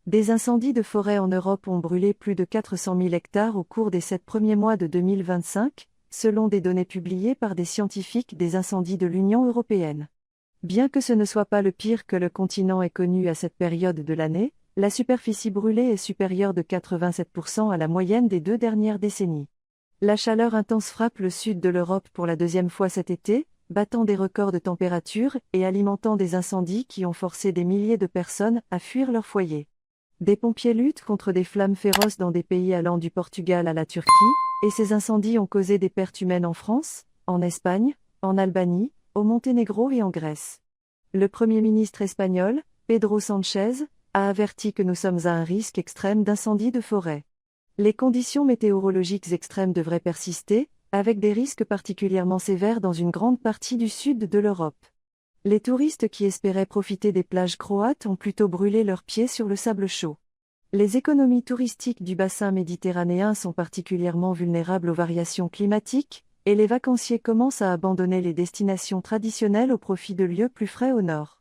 Des incendies de forêt en Europe ont brûlé plus de 400 000 hectares au cours des 7 premiers mois de 2025, selon des données publiées par des scientifiques des incendies de l'Union européenne. Bien que ce ne soit pas le pire que le continent ait connu à cette période de l'année, la superficie brûlée est supérieure de 87% à la moyenne des 2 dernières décennies. La chaleur intense frappe le sud de l'Europe pour la deuxième fois cet été, battant des records de température et alimentant des incendies qui ont forcé des milliers de personnes à fuir leur foyer. Des pompiers luttent contre des flammes féroces dans des pays allant du Portugal à la Turquie, et ces incendies ont causé des pertes humaines en France, en Espagne, en Albanie, au Monténégro et en Grèce. Le Premier ministre espagnol, Pedro Sánchez, a averti que nous sommes à un risque extrême d'incendie de forêt. Les conditions météorologiques extrêmes devraient persister, avec des risques particulièrement sévères dans une grande partie du sud de l'Europe. Les touristes qui espéraient profiter des plages croates ont plutôt brûlé leurs pieds sur le sable chaud. Les économies touristiques du bassin méditerranéen sont particulièrement vulnérables aux variations climatiques, et les vacanciers commencent à abandonner les destinations traditionnelles au profit de lieux plus frais au nord.